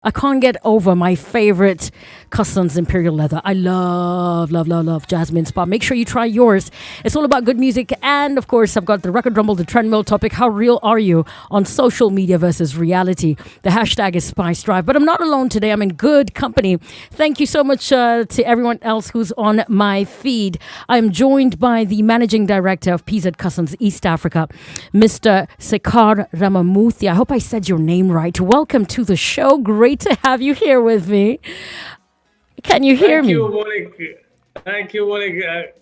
I can't get over my favorite Cussons Imperial Leather. I love, love, love, love Jasmine Spa. Make sure you try yours. It's all about good music. And of course, I've got the record rumble, the treadmill topic. How real are you on social media versus reality? The hashtag is Spice Drive. But I'm not alone today. I'm in good company. Thank you so much to everyone else who's on my feed. I'm joined by the managing director of PZ Cussons East Africa, Mr. Sekar Ramamoorthy. I hope I said your name right. Welcome to the show. Great to have you here with me. Can you hear Thank me? you, Monik. Thank you, Monik.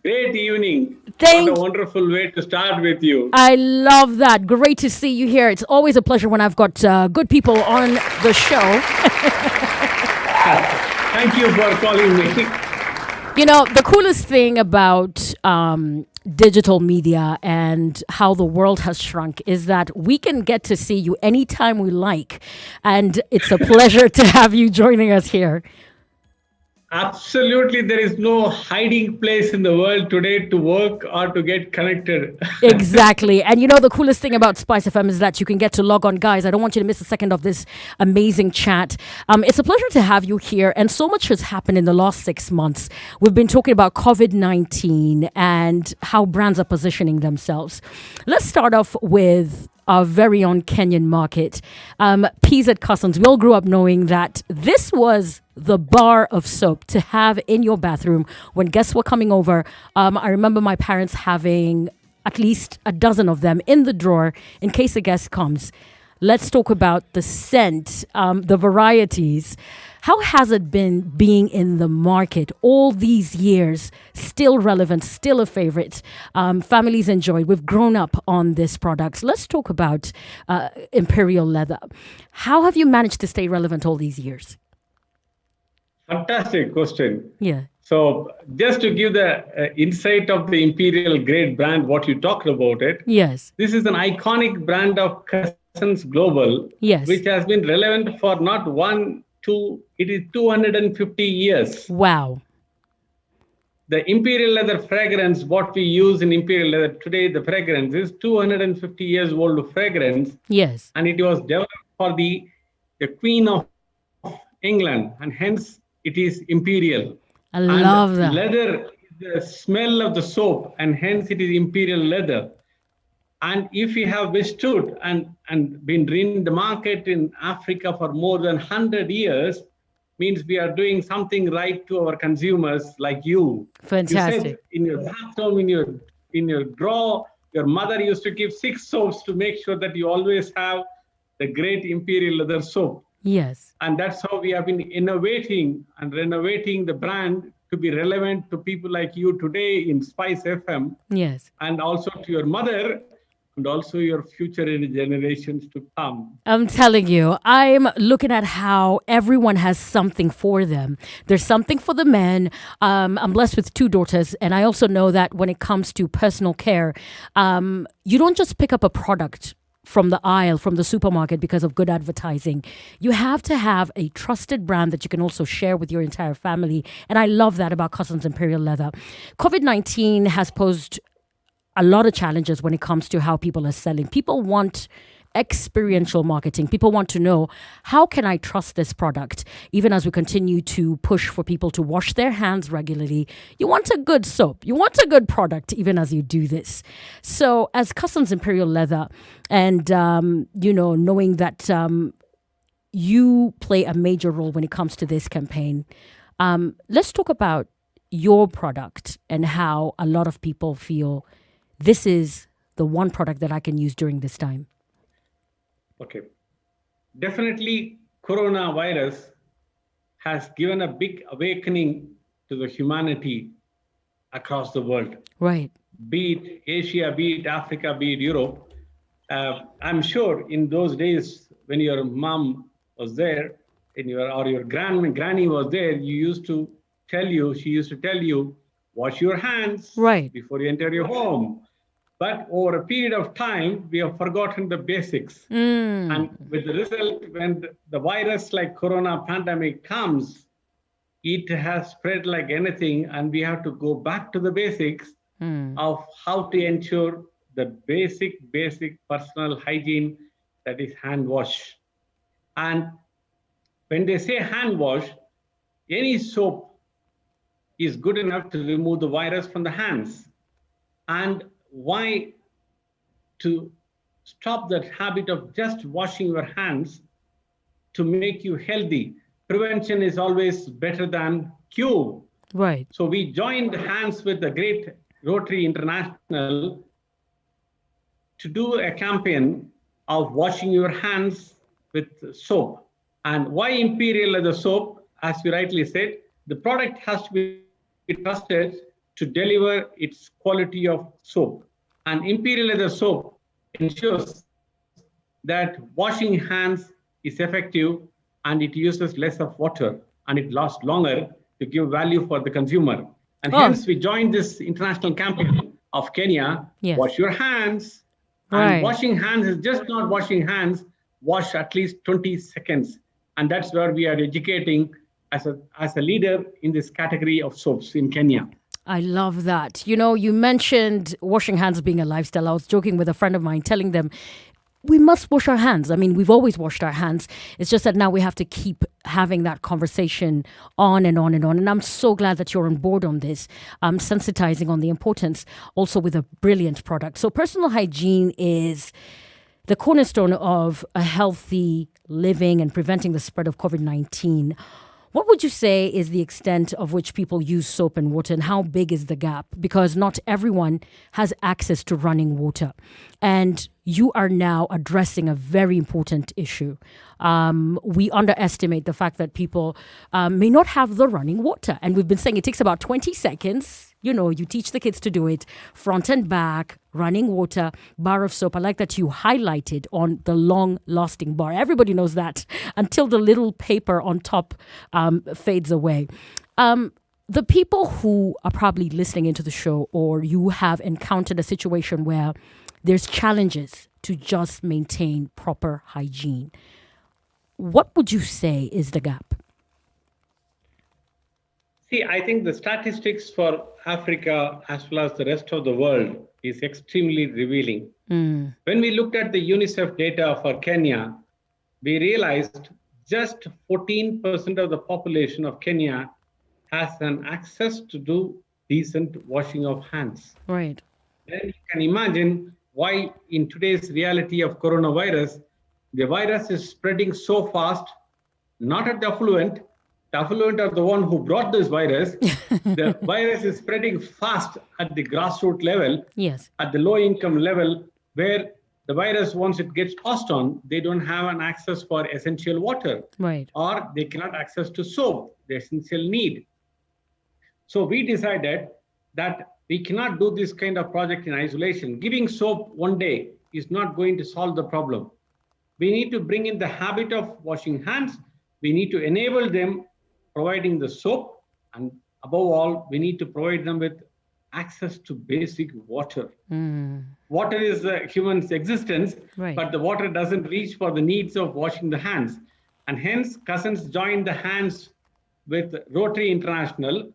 Great evening. What a Thank wonderful way to start with you. I love that. Great to see you here. It's always a pleasure when I've got good people on the show. Thank you for calling me. You know, the coolest thing about digital media and how the world has shrunk is that we can get to see you anytime we like. And it's a pleasure to have you joining us here. Absolutely, there is no hiding place in the world today to work or to get connected. Exactly. And you know, the coolest thing about Spice FM is that you can get to log on. Guys, I don't want you to miss a second of this amazing chat. It's a pleasure to have you here. And so much has happened in the last 6 months. We've been talking about COVID-19 and how brands are positioning themselves. Let's start off with our very own Kenyan market. PZ Cussons, we all grew up knowing that this was the bar of soap to have in your bathroom when guests were coming over. I remember my parents having at least a dozen of them in the drawer in case a guest comes. Let's talk about the scent, the varieties. How has it been being in the market all these years? Still relevant, still a favorite. Families enjoy. We've grown up on this product. Let's talk about Imperial Leather. How have you managed to stay relevant all these years? Fantastic question. Yeah. So, just to give the insight of the Imperial Grade brand, what you talked about it, Yes. this is an iconic brand of Cussons Global, Yes. which has been relevant for not one, two, it is 250 years. Wow. The Imperial Leather fragrance, what we use in Imperial Leather today, the fragrance is 250 years old fragrance, Yes. and it was developed for the Queen of England, and hence it is Imperial. I And love that. leather is the smell of the soap, and hence it is Imperial Leather. And if we have withstood and been in the market in Africa for more than 100 years, means we are doing something right to our consumers like you. You said Fantastic. in your bathroom, in your drawer, your mother used to keep 6 soaps to make sure that you always have the great Imperial Leather soap. Yes. And that's how we have been innovating and renovating the brand to be relevant to people like you today in Spice FM, Yes. and also to your mother and also your future generations to come. I'm telling you, I'm looking at how everyone has something for them. There's something for the men. I'm blessed with two daughters, and I also know that when it comes to personal care, you don't just pick up a product from the aisle, from the supermarket because of good advertising. You have to have a trusted brand that you can also share with your entire family. And I love that about Cussons Imperial Leather. COVID-19 has posed a lot of challenges when it comes to how people are selling. People want experiential marketing. People want to know, how can I trust this product? Even as we continue to push for people to wash their hands regularly, you want a good soap. You want a good product even as you do this. So as Cussons Imperial Leather and, knowing that you play a major role when it comes to this campaign, let's talk about your product and how a lot of people feel this is the one product that I can use during this time. Okay. Definitely, coronavirus has given a big awakening to the humanity across the world, Right. be it Asia, be it Africa, be it Europe. I'm sure in those days when your mom was there, or your granny was there, she used to tell you, wash your hands Right. before you enter your home. But over a period of time, we have forgotten the basics. And with the result, when the virus like corona pandemic comes, it has spread like anything, and we have to go back to the basics of how to ensure the basic personal hygiene, that is hand wash. And when they say hand wash, any soap is good enough to remove the virus from the hands. And why to stop that habit of just washing your hands to make you healthy? Prevention is always better than cure. Right. So we joined hands with the great Rotary International to do a campaign of washing your hands with soap. And why Imperial Leather soap? As you rightly said, the product has to be trusted to deliver its quality of soap. And Imperial Leather soap ensures that washing hands is effective and it uses less of water and it lasts longer to give value for the consumer. And hence we joined this international campaign of Kenya, wash your hands. And washing hands is just not washing hands, wash at least 20 seconds. And that's where we are educating as a leader in this category of soaps in Kenya. I love that. You know, you mentioned washing hands being a lifestyle. I was joking with a friend of mine, telling them, we must wash our hands. I mean, we've always washed our hands. It's just that now we have to keep having that conversation on and on and on. And I'm so glad that you're on board on this, sensitizing on the importance, also with a brilliant product. So personal hygiene is the cornerstone of a healthy living and preventing the spread of COVID-19. What would you say is the extent of which people use soap and water, and how big is the gap? Because not everyone has access to running water. And you are now addressing a very important issue. We underestimate the fact that people may not have the running water. And we've been saying it takes about 20 seconds. You know, you teach the kids to do it, front and back, running water, bar of soap. I like that you highlighted on the long-lasting bar. Everybody knows that until the little paper on top fades away. The people who are probably listening into the show, or you have encountered a situation where there's challenges to just maintain proper hygiene, what would you say is the gap? See, I think the statistics for Africa as well as the rest of the world is extremely revealing. When we looked at the UNICEF data for Kenya, we realized just 14% of the population of Kenya has an access to do decent washing of hands. Right. Then you can imagine why in today's reality of coronavirus, the virus is spreading so fast, not at the affluent. The affluent are the one who brought this virus. The virus is spreading fast at the grassroots level, at the low income level, where the virus, once it gets passed on, they don't have an access for essential water. Right. Or they cannot access to soap, the essential need. So we decided that we cannot do this kind of project in isolation. Giving soap one day is not going to solve the problem. We need to bring in the habit of washing hands. We need to enable them providing the soap, and above all, we need to provide them with access to basic water. Water is the human's existence, but the water doesn't reach for the needs of washing the hands. And hence, Cussons joined the hands with Rotary International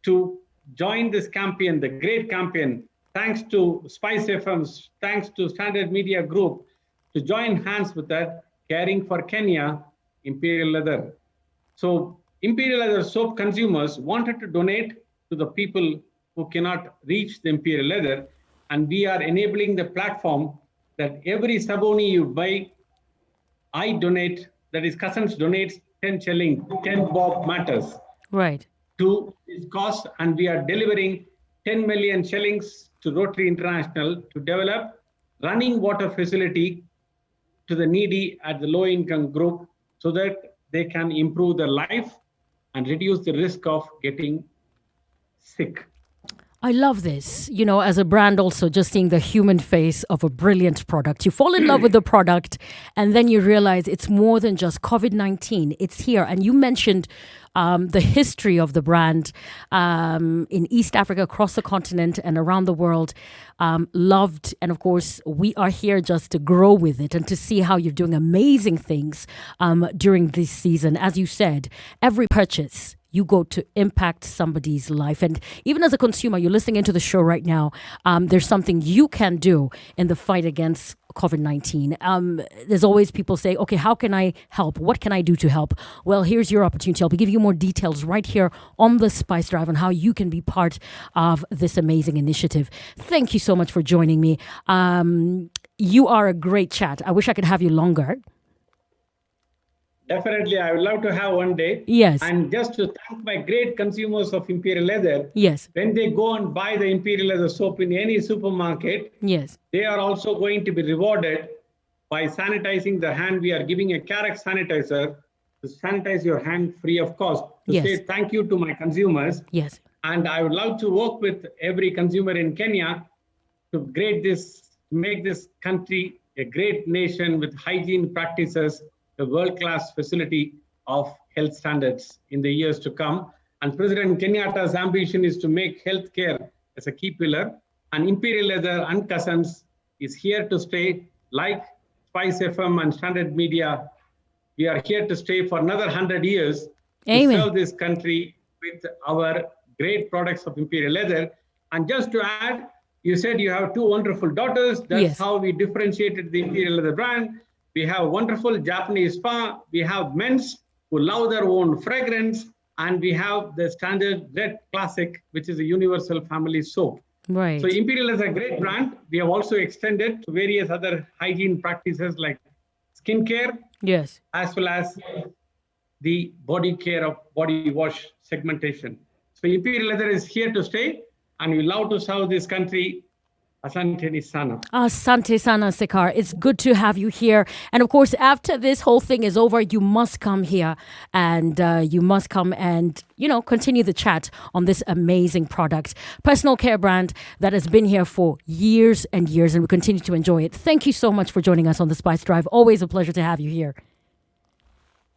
to join this campaign, the great campaign, thanks to Spice FM's, thanks to Standard Media Group, to join hands with that, caring for Kenya, Imperial Leather. So Imperial Leather soap consumers wanted to donate to the people who cannot reach the Imperial Leather, and we are enabling the platform that every saboni you buy, I donate, that is Cussons donates 10 shilling, 10 bob matters. Right. To this cause, and we are delivering 10 million shillings to Rotary International to develop running water facility to the needy at the low income group so that they can improve their life and reduce the risk of getting sick. I love this. You know, as a brand also, just seeing the human face of a brilliant product. You fall in love with the product and then you realize it's more than just COVID-19. It's here. And you mentioned the history of the brand in East Africa, across the continent and around the world. Loved. And of course, we are here just to grow with it and to see how you're doing amazing things during this season. As you said, every purchase you go to impact somebody's life. And even as a consumer, you're listening into the show right now, there's something you can do in the fight against COVID-19. There's always people say, okay, how can I help? What can I do to help? Well, here's your opportunity. I'll be giving you more details right here on the Spice Drive on how you can be part of this amazing initiative. Thank you so much for joining me. You are a great chat. I wish I could have you longer. Definitely, I would love to have one day. Yes. And just to thank my great consumers of Imperial Leather. Yes. When they go and buy the Imperial Leather soap in any supermarket, Yes. they are also going to be rewarded by sanitizing the hand. We are giving a Carex sanitizer to sanitize your hand free of cost. To Yes. say thank you to my consumers. Yes. And I would love to work with every consumer in Kenya to make this country a great nation with hygiene practices, a world-class facility of health standards in the years to come. And President Kenyatta's ambition is to make healthcare as a key pillar. And Imperial Leather and Cussons is here to stay. Like Spice FM and Standard Media, we are here to stay for another 100 years. Amen. To serve this country with our great products of Imperial Leather. And just to add, you said you have two wonderful daughters. That's Yes. how we differentiated the Imperial Leather brand. We have wonderful Japanese spa. We have men's who love their own fragrance. And we have the standard Red Classic, which is a universal family soap. Right. So Imperial is a great brand. We have also extended to various other hygiene practices like skincare, Yes. as well as the body care of body wash segmentation. So Imperial Leather is here to stay, and we love to serve this country. Asante ni sana. Asante sana, Sekar. It's good to have you here. And of course, after this whole thing is over, you must come here and you must come and, continue the chat on this amazing product. Personal care brand that has been here for years and years, and we continue to enjoy it. Thank you so much for joining us on the Spice Drive. Always a pleasure to have you here.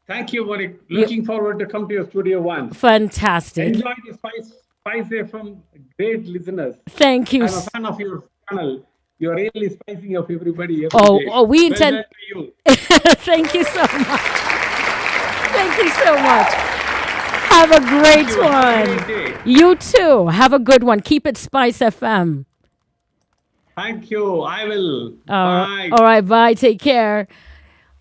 Thank you, Monik. Looking forward to come to your Studio One. Fantastic. Enjoy the Spice FM, great listeners. Thank you. I'm a fan of your channel. You're really spicing up everybody. Every day. We intend. Well done to you. Thank you so much. Thank you so much. Have a great Have one. a great day. You too. Have a good one. Keep it Spice FM. Thank you. I will. All Bye. right. Bye. Take care.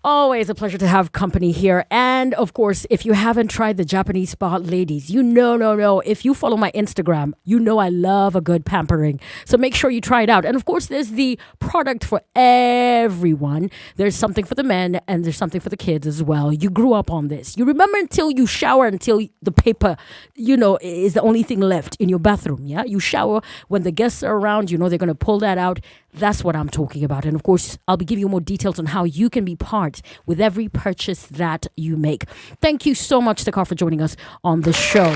Always a pleasure to have company here. And of course, if you haven't tried the Japanese spa, ladies, no. If you follow my Instagram, you know I love a good pampering. So make sure you try it out. And of course, there's the product for everyone. There's something for the men and there's something for the kids as well. You grew up on this. You remember until you shower, until the paper, is the only thing left in your bathroom. Yeah. You shower when the guests are around, they're going to pull that out. That's what I'm talking about. And of course, I'll be giving you more details on how you can be part with every purchase that you make. Thank you so much, Sekar, for joining us on the show.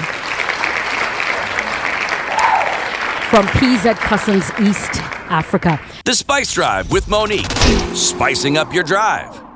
From PZ Cussons, East Africa. The Spice Drive with Monique. Spicing up your drive.